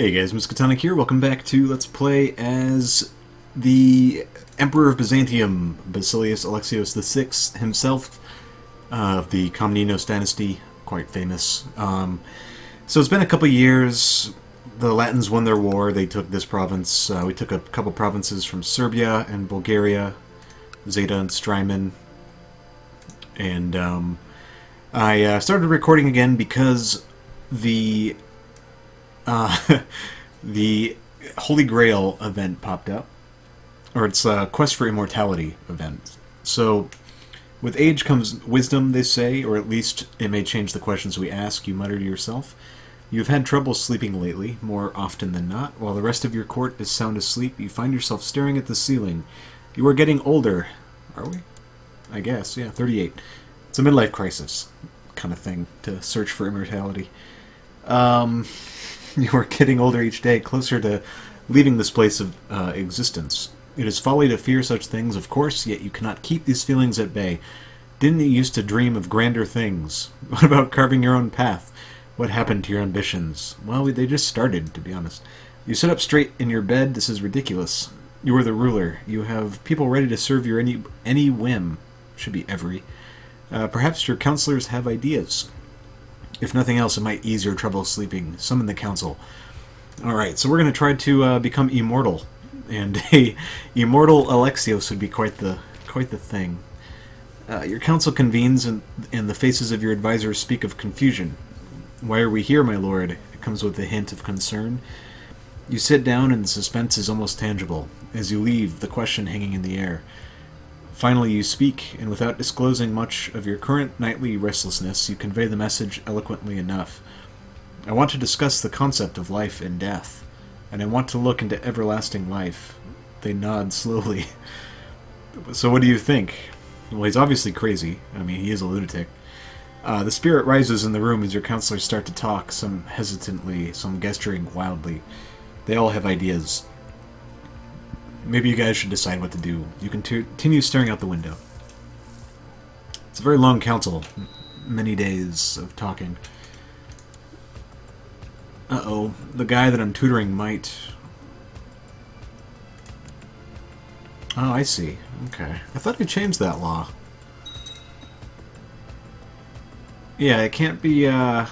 Hey guys, Miskatonic here. Welcome back to Let's Play as the Emperor of Byzantium, Basileus Alexios VI himself, of the Komnenos dynasty, quite famous. So it's been a couple years. The Latins won their war. They took this province. We took a couple provinces from Serbia and Bulgaria, Zeta and Strymon. And I started recording again because the the Holy Grail event popped up, or it's a Quest for Immortality event. So, with age comes wisdom, they say, or at least it may change the questions we ask, you mutter to yourself. You've had trouble sleeping lately, more often than not. While the rest of your court is sound asleep, you find yourself staring at the ceiling. You are getting older. Are we? I guess, yeah, 38. It's a midlife crisis kind of thing, to search for immortality. You are getting older each day, closer to leaving this place of existence. It is folly to fear such things, of course, yet you cannot keep these feelings at bay. Didn't you used to dream of grander things? What about carving your own path? What happened to your ambitions? Well, they just started, to be honest. You sit up straight in your bed. This is ridiculous. You are the ruler. You have people ready to serve your any whim. Should be every. Perhaps your counselors have ideas. If nothing else, it might ease your trouble sleeping. Summon the council. Alright, so we're going to try to become immortal. And a immortal Alexios would be quite the thing. Your council convenes, and the faces of your advisors speak of confusion. Why are we here, my lord? It comes with a hint of concern. You sit down, and the suspense is almost tangible. As you leave, the question hanging in the air. Finally you speak, and without disclosing much of your current nightly restlessness, you convey the message eloquently enough. I want to discuss the concept of life and death, and I want to look into everlasting life. They nod slowly. So what do you think? Well, he's obviously crazy. I mean, he is a lunatic. The spirit rises in the room as your counselors start to talk, some hesitantly, some gesturing wildly. They all have ideas. Maybe you guys should decide what to do. You can continue staring out the window. It's a very long council. Many days of talking. Uh-oh. The guy that I'm tutoring might... Oh, I see. Okay. I thought we changed that law. Yeah, it can't be, it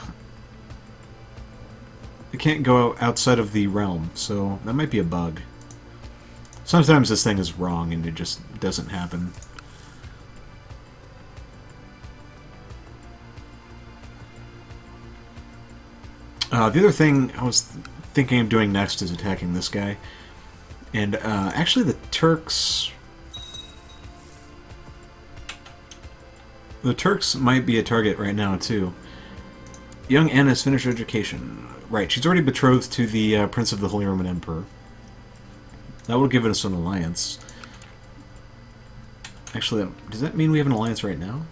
can't go outside of the realm, so that might be a bug. Sometimes this thing is wrong and it just doesn't happen. The other thing I was thinking of doing next is attacking this guy. And actually the Turks... The Turks might be a target right now, too. Young Anna's finished her education. Right, she's already betrothed to the Prince of the Holy Roman Emperor. That would give us an alliance. Actually, does that mean we have an alliance right now?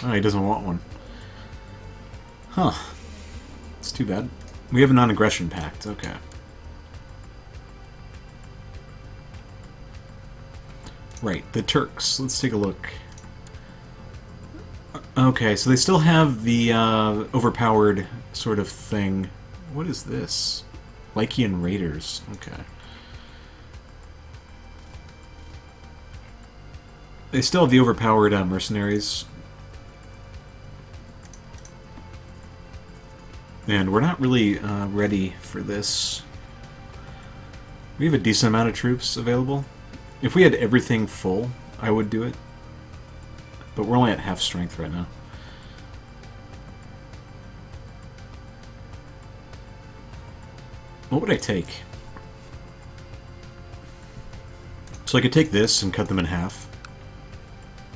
Oh, he doesn't want one. Huh. It's too bad. We have a non-aggression pact. Okay. Right, the Turks. Let's take a look. Okay, so they still have the overpowered sort of thing. What is this? Lycian Raiders. Okay. They still have the overpowered mercenaries. And we're not really ready for this. We have a decent amount of troops available. If we had everything full, I would do it. But we're only at half strength right now. What would I take? So I could take this and cut them in half.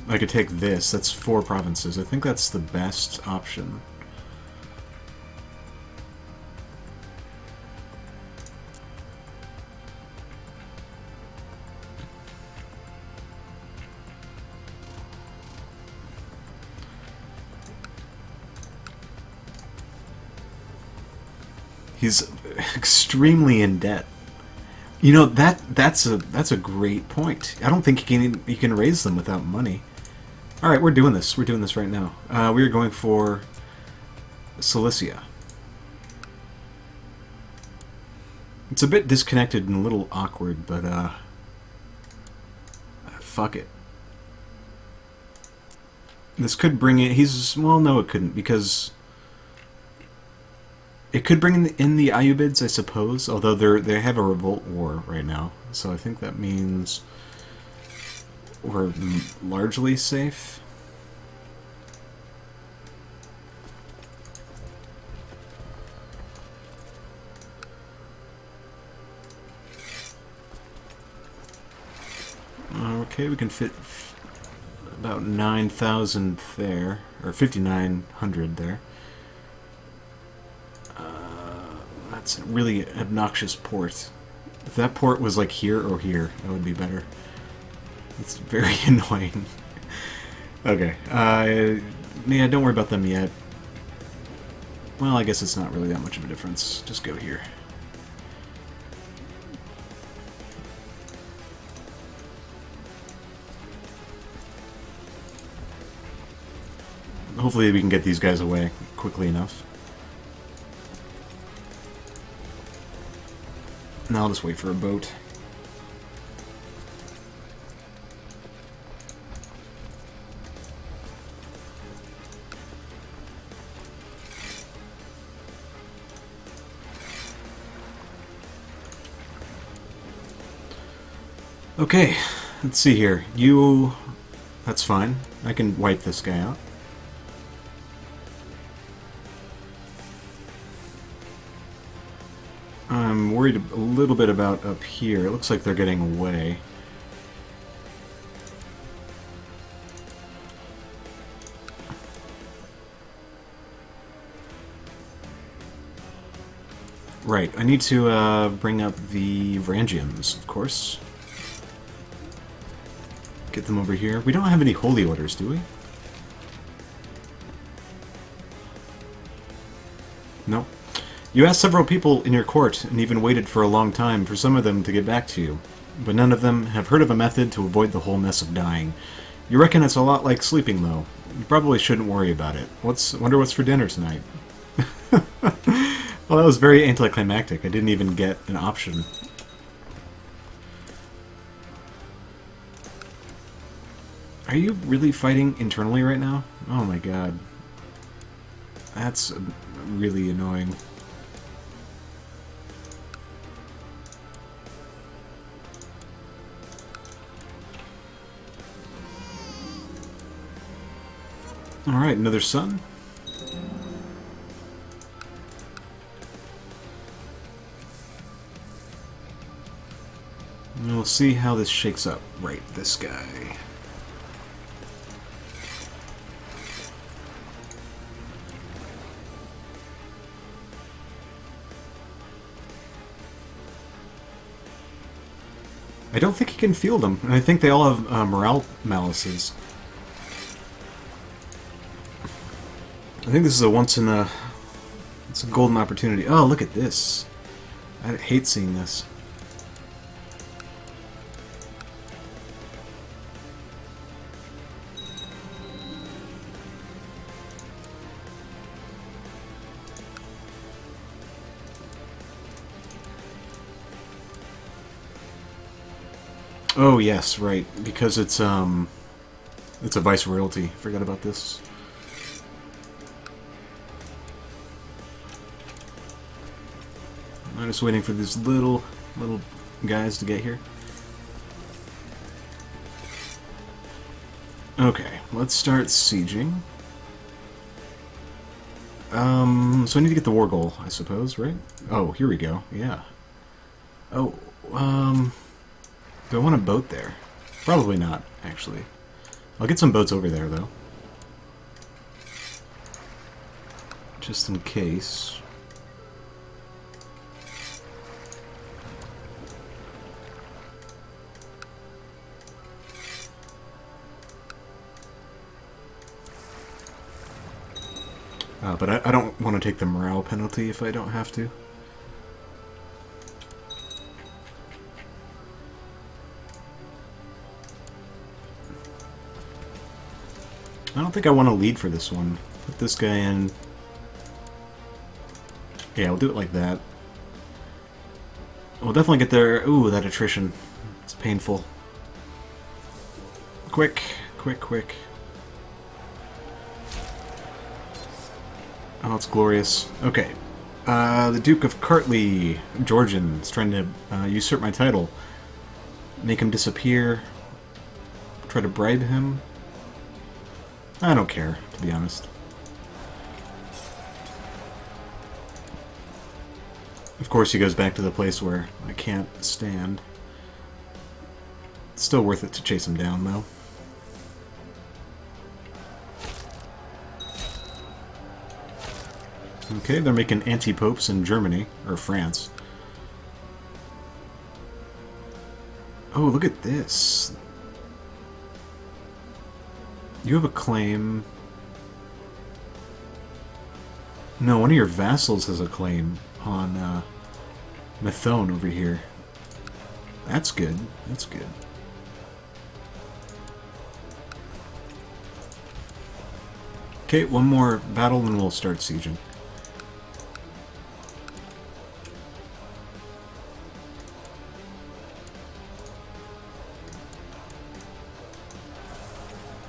I could take this. That's 4 provinces. I think that's the best option. He's extremely in debt. You know, that's a great point. I don't think he can raise them without money. Alright, we're doing this. We're doing this right now. We're going for Cilicia. It's a bit disconnected and a little awkward, but fuck it. This could bring in... well, no it couldn't, because... It could bring in the Ayyubids, I suppose, although they have a revolt war right now, so I think that means we're largely safe. Okay, we can fit about 9,000 there, or 5,900 there. That's a really obnoxious port. If that port was like here or here, that would be better. It's very annoying. Okay, yeah, don't worry about them yet. Well, I guess it's not really that much of a difference. Just go here. Hopefully we can get these guys away quickly enough. Now I'll just wait for a boat. Okay, let's see here. You... That's fine. I can wipe this guy out. I'm worried a little bit about up here. It looks like they're getting away. Right, I need to bring up the Varangians, of course. Get them over here. We don't have any holy orders, do we? Nope. You asked several people in your court, and even waited for a long time for some of them to get back to you. But none of them have heard of a method to avoid the whole mess of dying. You reckon it's a lot like sleeping, though. You probably shouldn't worry about it. Wonder what's for dinner tonight? Well, that was very anticlimactic. I didn't even get an option. Are you really fighting internally right now? Oh my god. That's really annoying. Alright, another sun. And we'll see how this shakes up. Right, this guy. I don't think he can field them. I think they all have morale malices. I think this is a it's a golden opportunity. Oh, look at this. I hate seeing this. Oh yes, right. Because it's a viceroyalty. Forgot about this. I'm just waiting for these little guys to get here. Okay, let's start sieging. So I need to get the war goal, I suppose, right? Oh, here we go. Yeah. Oh, do I want a boat there? Probably not, actually. I'll get some boats over there, though. Just in case. But I don't want to take the morale penalty if I don't have to. I don't think I want to lead for this one. Put this guy in. Yeah, we'll do it like that. We'll definitely get there. Ooh, that attrition. It's painful. Quick, quick, quick. Oh, it's glorious. Okay. The Duke of Kartli, Georgian, is trying to usurp my title. Make him disappear. Try to bribe him. I don't care, to be honest. Of course, he goes back to the place where I can't stand. It's still worth it to chase him down, though. Okay, they're making anti-popes in Germany, or France. Oh, look at this. You have a claim. No, one of your vassals has a claim on Methone over here. That's good. That's good. Okay, one more battle and we'll start sieging.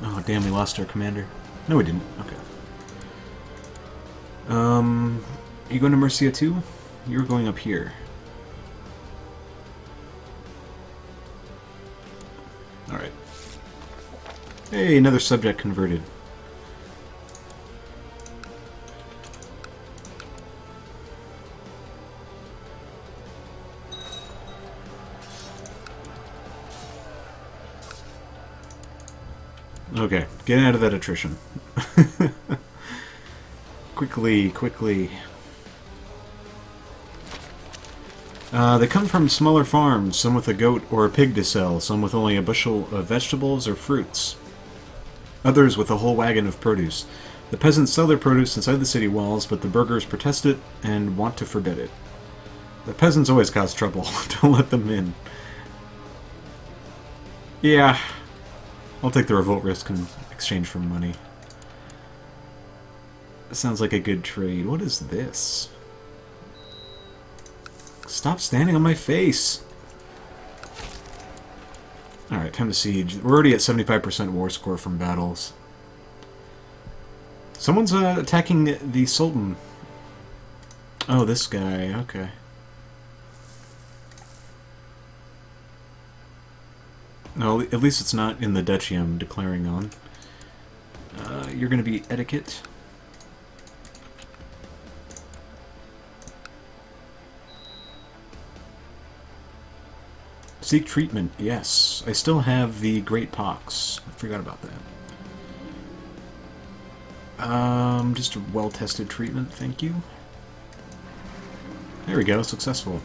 Oh, damn, we lost our commander. No, we didn't. Okay. You going to Mercia too? You're going up here. Alright. Hey, another subject converted. Okay, get out of that attrition. Quickly, quickly. They come from smaller farms, some with a goat or a pig to sell, some with only a bushel of vegetables or fruits, others with a whole wagon of produce. The peasants sell their produce inside the city walls, but the burghers protest it and want to forbid it. The peasants always cause trouble. Don't let them in. Yeah, I'll take the revolt risk in exchange for money. Sounds like a good trade. What is this? Stop standing on my face! Alright, time to siege. We're already at 75% war score from battles. Someone's attacking the Sultan. Oh, this guy. Okay. No, at least it's not in the duchy I'm declaring on. You're going to be etiquette. Seek treatment, yes. I still have the Great Pox. I forgot about that. Just a well-tested treatment, thank you. There we go, successful.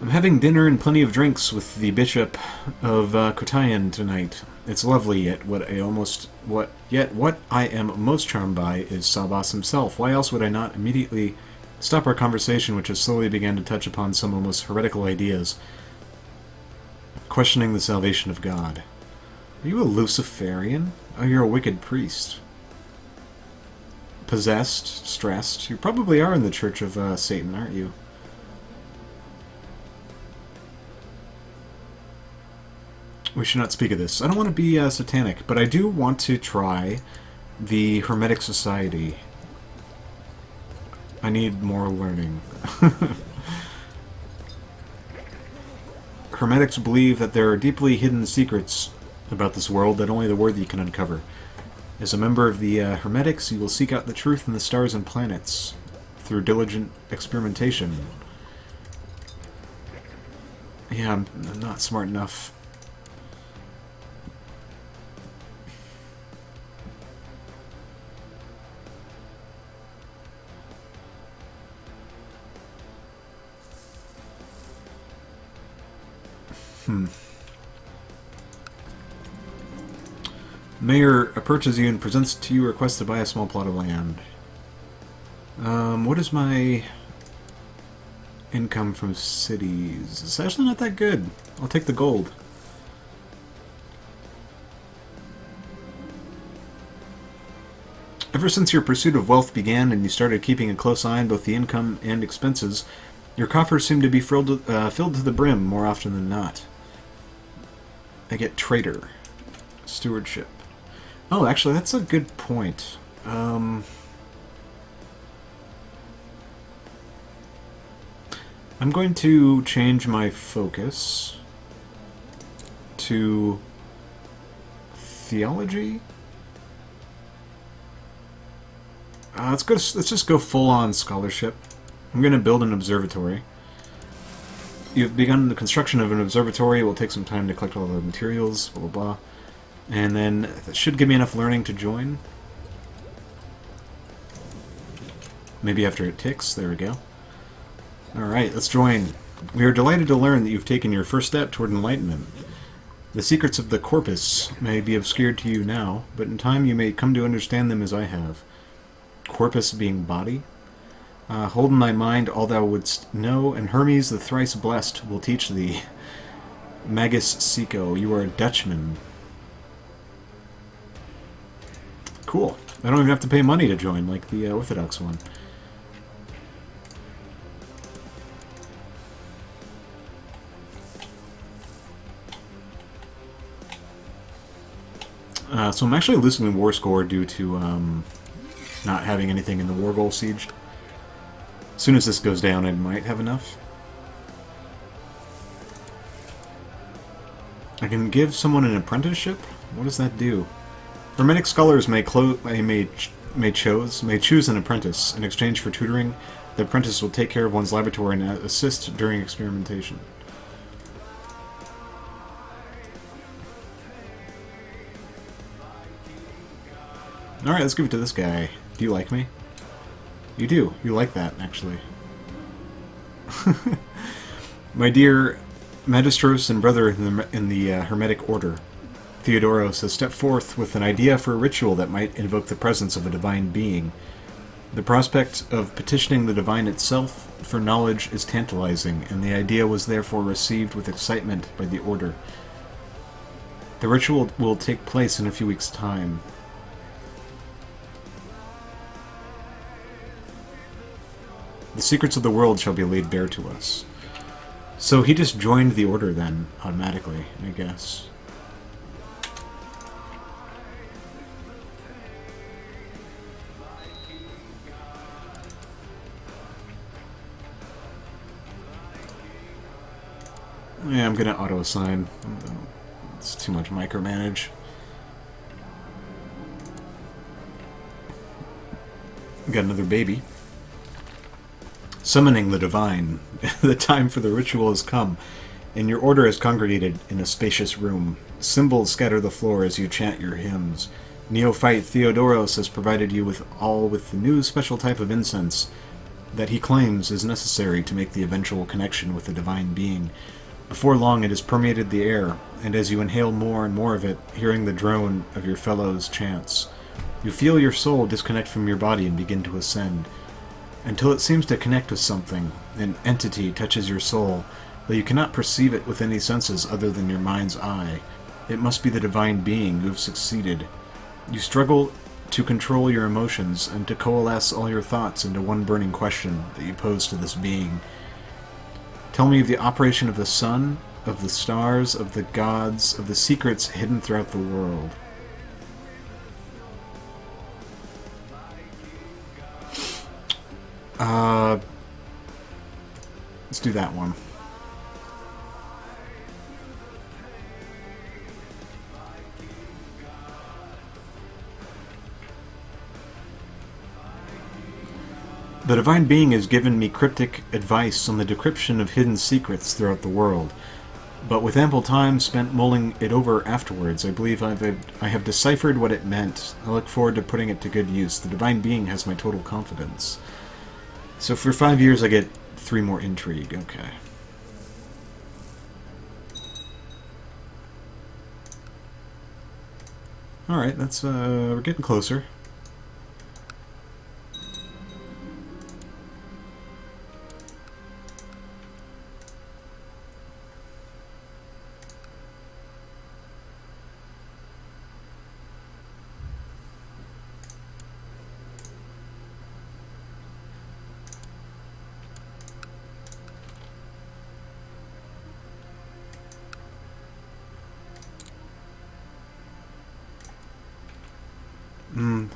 I'm having dinner and plenty of drinks with the Bishop of Kotayan tonight. It's lovely, yet what I am most charmed by is Sabas himself. Why else would I not immediately stop our conversation, which has slowly began to touch upon some almost heretical ideas, questioning the salvation of God? Are you a Luciferian? Oh, you're a wicked priest. Possessed? Stressed? You probably are in the Church of Satan, aren't you? We should not speak of this. I don't want to be satanic, but I do want to try the Hermetic Society. I need more learning. Hermetics believe that there are deeply hidden secrets about this world that only the worthy can uncover. As a member of the Hermetics, you will seek out the truth in the stars and planets through diligent experimentation. Yeah, I'm not smart enough. Mayor approaches you and presents to you a request to buy a small plot of land. What is my income from cities? It's actually not that good. I'll take the gold. Ever since your pursuit of wealth began and you started keeping a close eye on both the income and expenses, your coffers seem to be filled to the brim more often than not. I get trader. Stewardship. Oh, actually, that's a good point. I'm going to change my focus to theology. Let's just go full-on scholarship. I'm going to build an observatory. You've begun the construction of an observatory. It will take some time to collect all the materials, blah, blah, blah. And then that should give me enough learning to join. Maybe after it ticks. There we go. Alright, let's join. We are delighted to learn that you've taken your first step toward enlightenment. The secrets of the corpus may be obscured to you now, but in time you may come to understand them as I have. Corpus being body. Hold in thy mind all thou wouldst know, and Hermes the thrice blessed will teach thee. Magus Seco, you are a Dutchman. Cool. I don't even have to pay money to join, like the Orthodox one. So I'm actually losing the war score due to not having anything in the war goal siege. As soon as this goes down, I might have enough. I can give someone an apprenticeship? What does that do? Hermetic scholars may choose an apprentice. In exchange for tutoring, the apprentice will take care of one's laboratory and assist during experimentation. Alright, let's give it to this guy. Do you like me? You do. You like that, actually. My dear Magistros and brother in the Hermetic Order, Theodoros has stepped forth with an idea for a ritual that might invoke the presence of a divine being. The prospect of petitioning the divine itself for knowledge is tantalizing, and the idea was therefore received with excitement by the Order. The ritual will take place in a few weeks' time. The secrets of the world shall be laid bare to us. So he just joined the Order then, automatically, I guess. Yeah, I'm gonna auto-assign. It's too much micromanage. Got another baby. Summoning the divine. The time for the ritual has come, and your order is congregated in a spacious room. Symbols scatter the floor as you chant your hymns. Neophyte Theodoros has provided you with the new special type of incense that he claims is necessary to make the eventual connection with the divine being. Before long it has permeated the air, and as you inhale more and more of it, hearing the drone of your fellows' chants, you feel your soul disconnect from your body and begin to ascend. Until it seems to connect with something, an entity touches your soul, though you cannot perceive it with any senses other than your mind's eye. It must be the divine being who have succeeded. You struggle to control your emotions and to coalesce all your thoughts into one burning question that you pose to this being. Tell me of the operation of the sun, of the stars, of the gods, of the secrets hidden throughout the world. Let's do that one. The Divine Being has given me cryptic advice on the decryption of hidden secrets throughout the world, but with ample time spent mulling it over afterwards, I believe I have deciphered what it meant. I look forward to putting it to good use. The Divine Being has my total confidence. So for 5 years I get 3 more intrigue. Okay. Alright, that's, we're getting closer.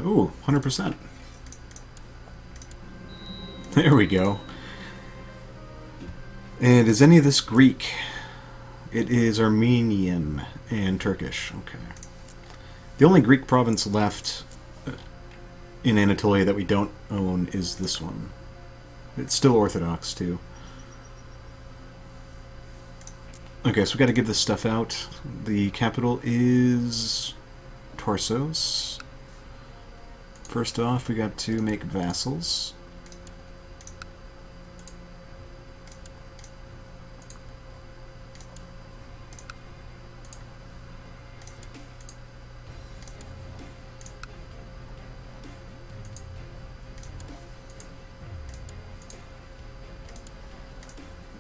Ooh, 100%. There we go. And is any of this Greek? It is Armenian and Turkish. Okay. The only Greek province left in Anatolia that we don't own is this one. It's still Orthodox, too. Okay, so we got to give this stuff out. The capital is Tarsos. First off, we got to make vassals.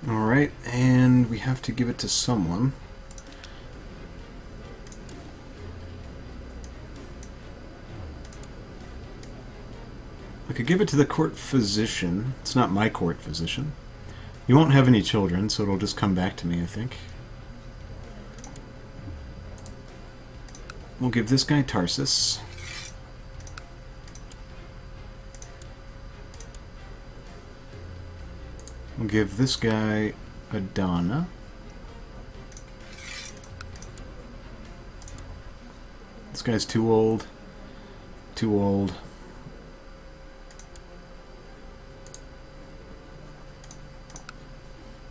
Alright, and we have to give it to someone. I could give it to the court physician. It's not my court physician. You won't have any children, so it'll just come back to me, I think. We'll give this guy Tarsus. We'll give this guy Adana. This guy's too old. Too old.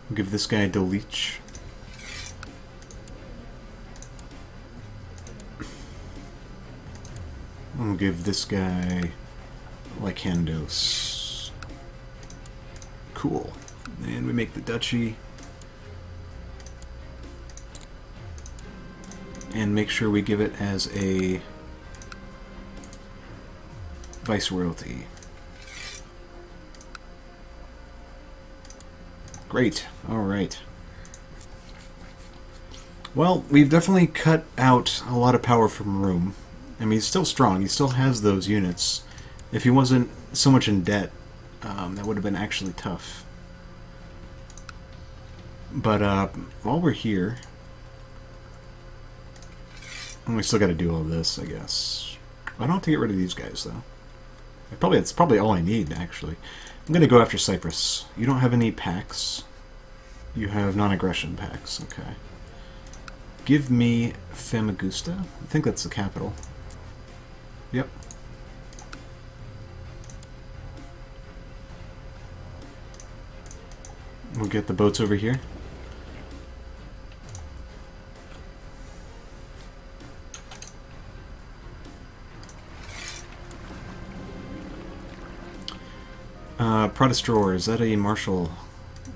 We'll give this guy Delic. We'll give this guy Lycandos. Cool. And we make the duchy. And make sure we give it as a viceroyalty. Great. Alright. Well, we've definitely cut out a lot of power from Rome. I mean, he's still strong. He still has those units. If he wasn't so much in debt, that would have been actually tough. But while we're here, and we still got to do all this, I guess. I don't have to get rid of these guys, though. It's probably all I need, actually. I'm going to go after Cyprus. You don't have any pacts. You have non-aggression pacts. Okay. Give me Famagusta. I think that's the capital. Yep. We'll get the boats over here. Protestor, is that a marshal?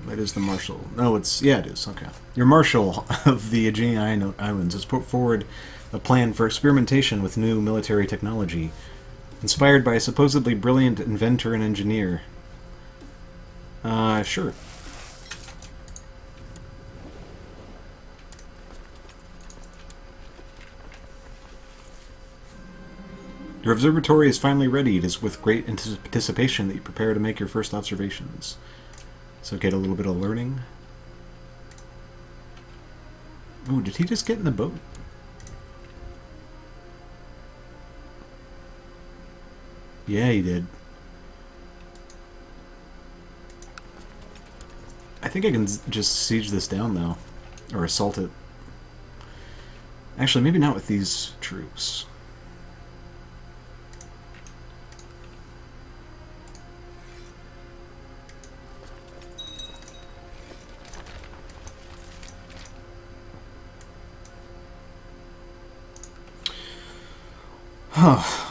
That is the marshal. No, it's... yeah, it is. Okay. Your marshal of the Aegean Islands has put forward a plan for experimentation with new military technology, inspired by a supposedly brilliant inventor and engineer. Sure. Your observatory is finally ready. It is with great anticipation that you prepare to make your first observations. So get a little bit of learning. Ooh, did he just get in the boat? Yeah, he did. I think I can just siege this down, though. Or assault it. Actually, maybe not with these troops.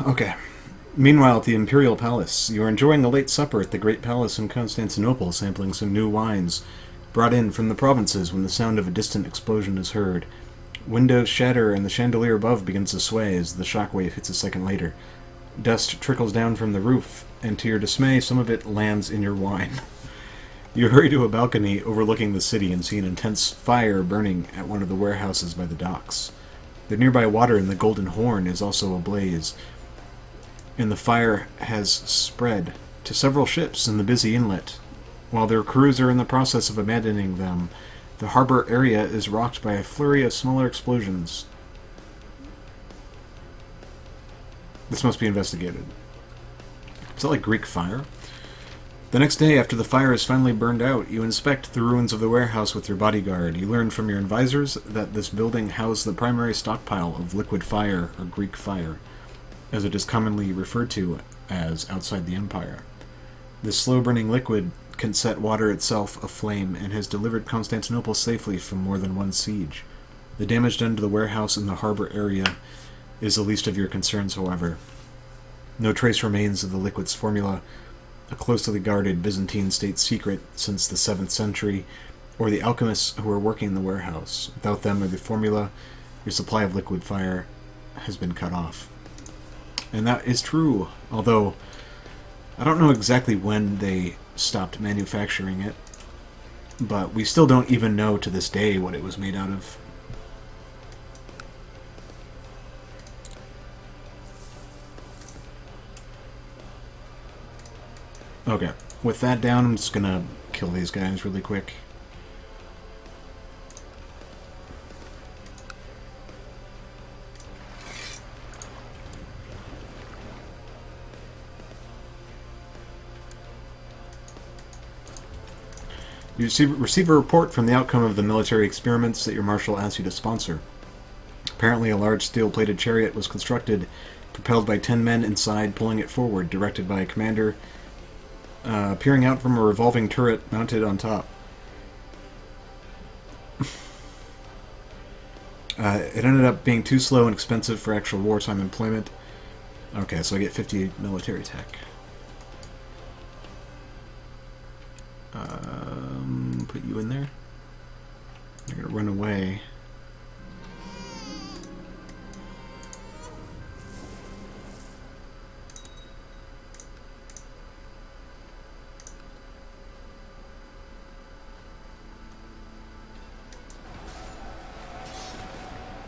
Okay. Meanwhile, at the Imperial Palace, you are enjoying a late supper at the Great Palace in Constantinople, sampling some new wines brought in from the provinces when the sound of a distant explosion is heard. Windows shatter and the chandelier above begins to sway as the shockwave hits a second later. Dust trickles down from the roof, and to your dismay, some of it lands in your wine. You hurry to a balcony overlooking the city and see an intense fire burning at one of the warehouses by the docks. The nearby water in the Golden Horn is also ablaze, and the fire has spread to several ships in the busy inlet. While their crews are in the process of abandoning them, the harbor area is rocked by a flurry of smaller explosions. This must be investigated. Is that like Greek fire? The next day, after the fire is finally burned out, you inspect the ruins of the warehouse with your bodyguard. You learn from your advisors that this building housed the primary stockpile of liquid fire, or Greek fire, as it is commonly referred to as outside the Empire. This slow-burning liquid can set water itself aflame and has delivered Constantinople safely from more than one siege. The damage done to the warehouse in the harbor area is the least of your concerns, however. No trace remains of the liquid's formula, a closely guarded Byzantine state secret since the 7th century, or the alchemists who were working in the warehouse. Without them or the formula, your supply of liquid fire has been cut off. And that is true, although I don't know exactly when they stopped manufacturing it, but we still don't even know to this day what it was made out of. Okay, with that down, I'm just gonna kill these guys really quick. You receive a report from the outcome of the military experiments that your marshal asked you to sponsor. Apparently a large steel-plated chariot was constructed, propelled by 10 men inside, pulling it forward, directed by a commander peering out from a revolving turret mounted on top. It ended up being too slow and expensive for actual wartime employment. Okay, so I get 50 military tech. Put you in there. You're gonna run away.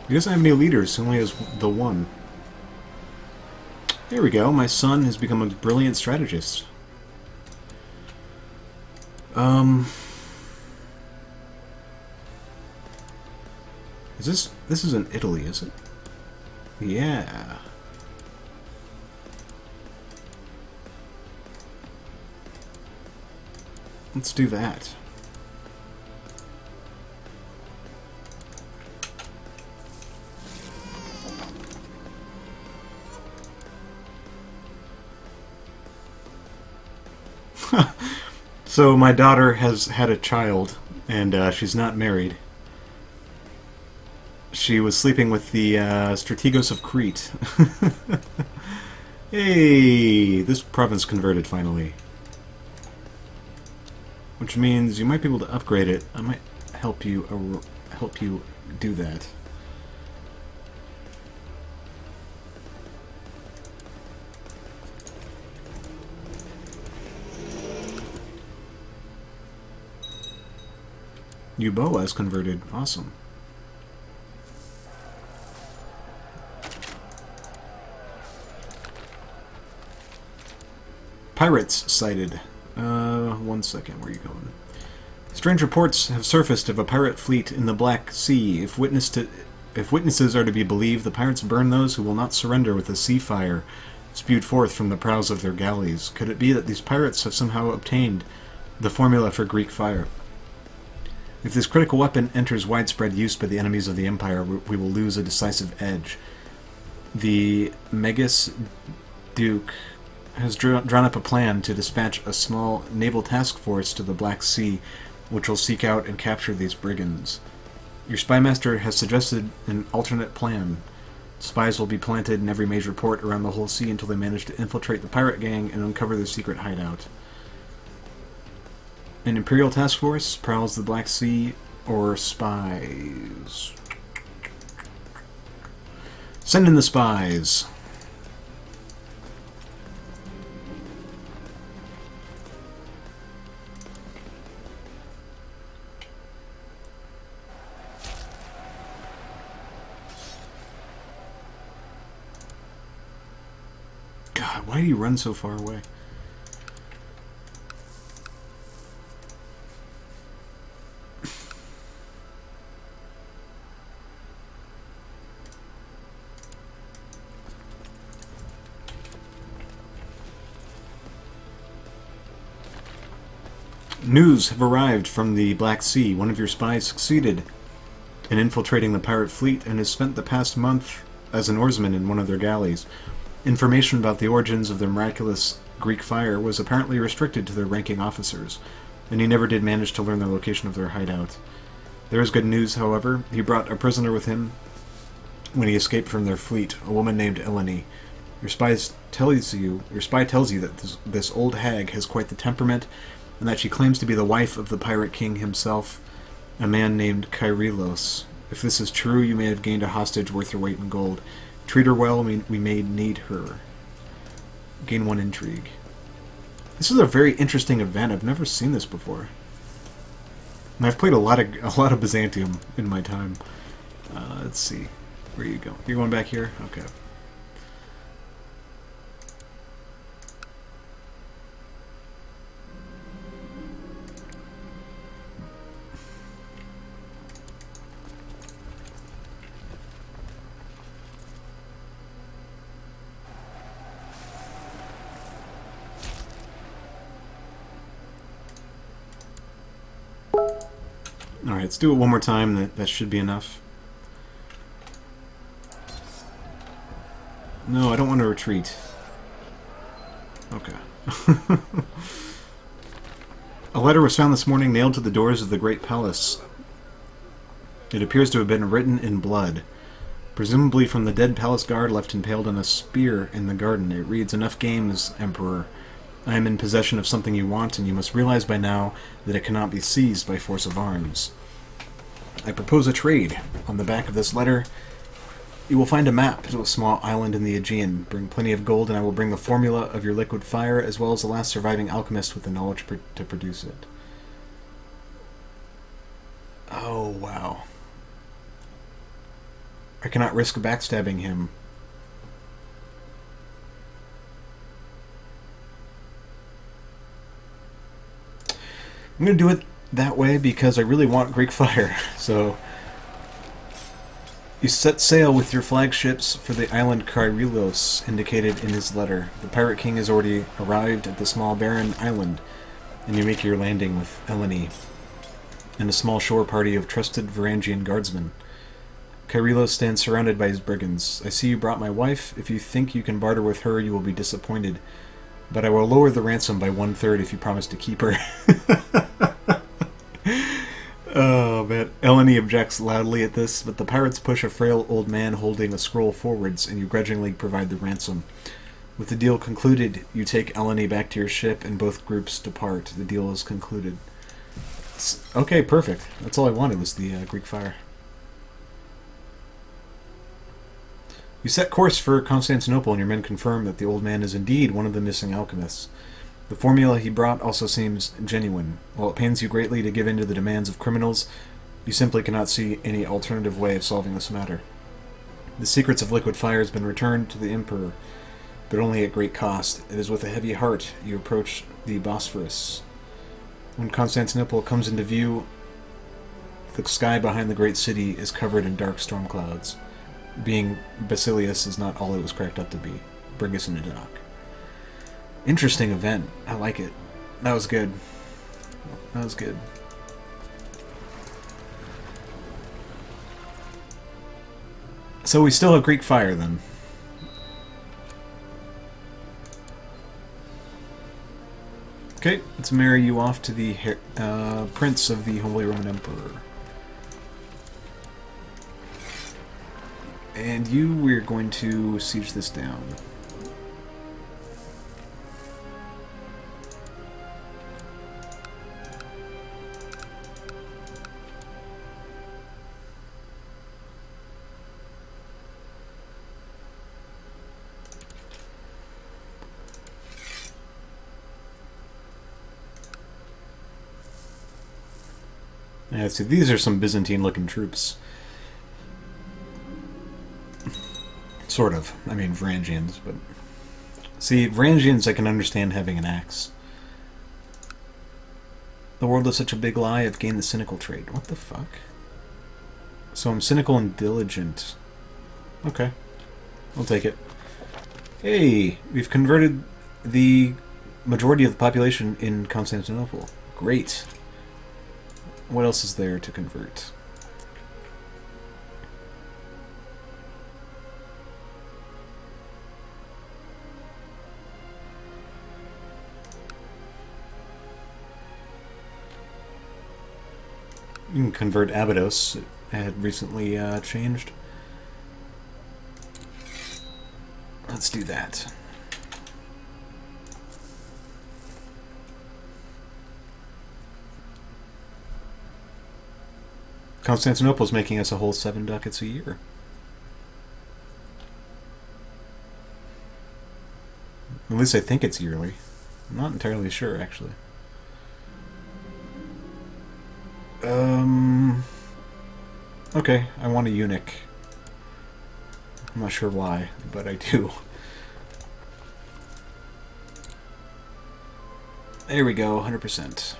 He doesn't have any leaders, he only has the one. There we go, my son has become a brilliant strategist. This is in Italy, is it? Yeah. Let's do that. So my daughter has had a child, and she's not married. She was sleeping with the Strategos of Crete. Hey, this province converted finally. Which means you might be able to upgrade it. I might help you do that. Euboa is converted. Awesome. Pirates sighted. 1 second. Where are you going? Strange reports have surfaced of a pirate fleet in the Black Sea. If witnesses are to be believed, the pirates burn those who will not surrender with the sea fire spewed forth from the prows of their galleys. Could it be that these pirates have somehow obtained the formula for Greek fire? If this critical weapon enters widespread use by the enemies of the Empire, we will lose a decisive edge. The Megas Duke has drawn up a plan to dispatch a small naval task force to the Black Sea, which will seek out and capture these brigands. Your spymaster has suggested an alternate plan. Spies will be planted in every major port around the whole sea until they manage to infiltrate the pirate gang and uncover their secret hideout. An Imperial task force prowls the Black Sea, or spies. Send in the spies. God, why do you run so far away? News have arrived from the Black Sea. One of your spies succeeded in infiltrating the pirate fleet and has spent the past month as an oarsman in one of their galleys. Information about the origins of the miraculous Greek fire was apparently restricted to their ranking officers, and he never did manage to learn the location of their hideout. There is good news, however. He brought a prisoner with him when he escaped from their fleet, a woman named Eleni. Your spy tells you that this old hag has quite the temperament, and that she claims to be the wife of the pirate king himself, a man named Kyrilos. If this is true, you may have gained a hostage worth your weight in gold. Treat her well, we may need her. Gain 1 intrigue. This is a very interesting event. I've never seen this before. And I've played a lot of Byzantium in my time. Let's see. Where are you going? You're going back here? Okay. Alright, let's do it one more time. That should be enough. No, I don't want to retreat. Okay. A letter was found this morning nailed to the doors of the Great Palace. It appears to have been written in blood. Presumably from the dead palace guard left impaled on a spear in the garden. It reads, "Enough games, Emperor. I am in possession of something you want, and you must realize by now that it cannot be seized by force of arms. I propose a trade. On the back of this letter, you will find a map to a small island in the Aegean. Bring plenty of gold, and I will bring the formula of your liquid fire, as well as the last surviving alchemist with the knowledge to produce it." Oh, wow. I cannot risk backstabbing him. I'm going to do it that way because I really want Greek fire. So, you set sail with your flagships for the island Kyrilos, indicated in his letter. The pirate king has already arrived at the small barren island, and you make your landing with Eleni and a small shore party of trusted Varangian guardsmen. Kyrilos stands surrounded by his brigands. I see you brought my wife. If you think you can barter with her, you will be disappointed. But I will lower the ransom by 1/3 if you promise to keep her. Oh, man. Eleni objects loudly at this, but the pirates push a frail old man holding a scroll forwards, and you grudgingly provide the ransom. With the deal concluded, you take Eleni back to your ship, and both groups depart. The deal is concluded. Okay, perfect. That's all I wanted was the Greek fire. You set course for Constantinople, and your men confirm that the old man is indeed one of the missing alchemists. The formula he brought also seems genuine. While it pains you greatly to give in to the demands of criminals, you simply cannot see any alternative way of solving this matter. The secrets of liquid fire has been returned to the Emperor, but only at great cost. It is with a heavy heart you approach the Bosphorus. When Constantinople comes into view, the sky behind the great city is covered in dark storm clouds. Being Basilius is not all it was cracked up to be. Bring us into dock. Interesting event. I like it. That was good. That was good. So we still have Greek fire then. Okay, let's marry you off to the Prince of the Holy Roman Emperor. And you, we're going to siege this down. Yeah, see, these are some Byzantine-looking troops. Sort of. I mean, Varangians, but... See, Varangians I can understand having an axe. The world is such a big lie, I've gained the cynical trait. What the fuck? So I'm cynical and diligent. Okay. I'll take it. Hey! We've converted the majority of the population in Constantinople. Great. What else is there to convert? You can convert Abydos. It had recently changed. Let's do that. Constantinople's making us a whole 7 ducats a year. At least I think it's yearly. I'm not entirely sure, actually. Okay, I want a eunuch. I'm not sure why, but I do. There we go, 100%.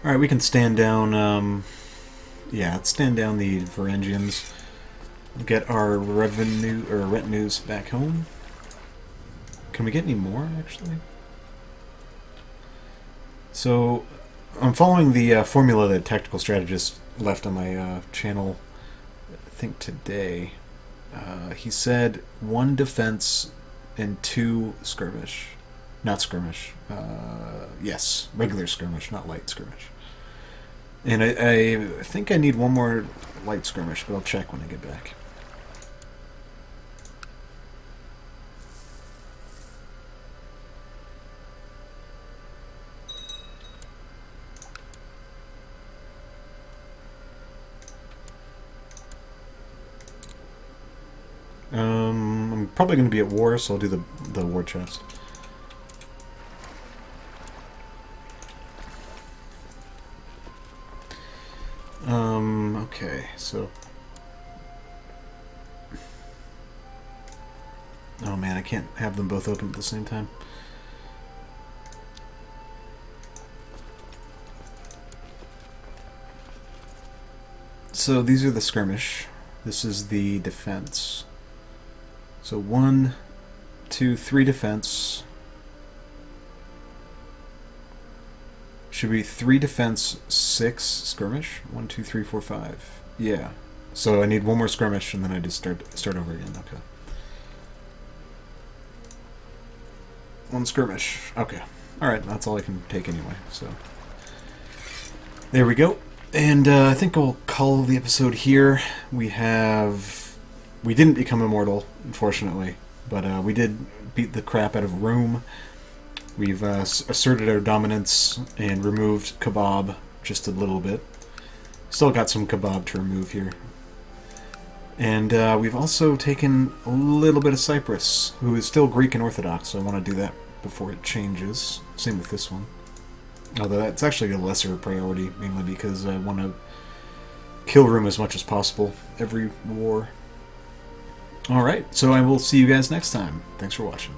Alright, we can stand down, yeah, let's stand down the Varangians. Get our revenue, or retinues back home. Can we get any more, actually? So, I'm following the formula that Tactical Strategist left on my channel, I think today. He said 1 defense and 2 skirmish. Not skirmish. Yes, regular skirmish, not light skirmish. And I think I need 1 more light skirmish, but I'll check when I get back. I'm probably going to be at war, so I'll do the war chest. Okay, so... Oh man, I can't have them both open at the same time. So these are the skirmish. This is the defense. So 1, 2, 3 defense. Should be 3 defense, 6 skirmish. 1, 2, 3, 4, 5. Yeah. So I need 1 more skirmish, and then I just start over again. Okay. 1 skirmish. Okay. All right. That's all I can take anyway. So there we go. And I think I'll call the episode here. We didn't become immortal, unfortunately, but we did beat the crap out of Rome. We've asserted our dominance and removed Kebab just a little bit. Still got some Kebab to remove here. And we've also taken a little bit of Cyprus, who is still Greek and Orthodox, so I want to do that before it changes. Same with this one. Although that's actually a lesser priority, mainly because I want to kill Rome as much as possible every war. Alright, so I will see you guys next time. Thanks for watching.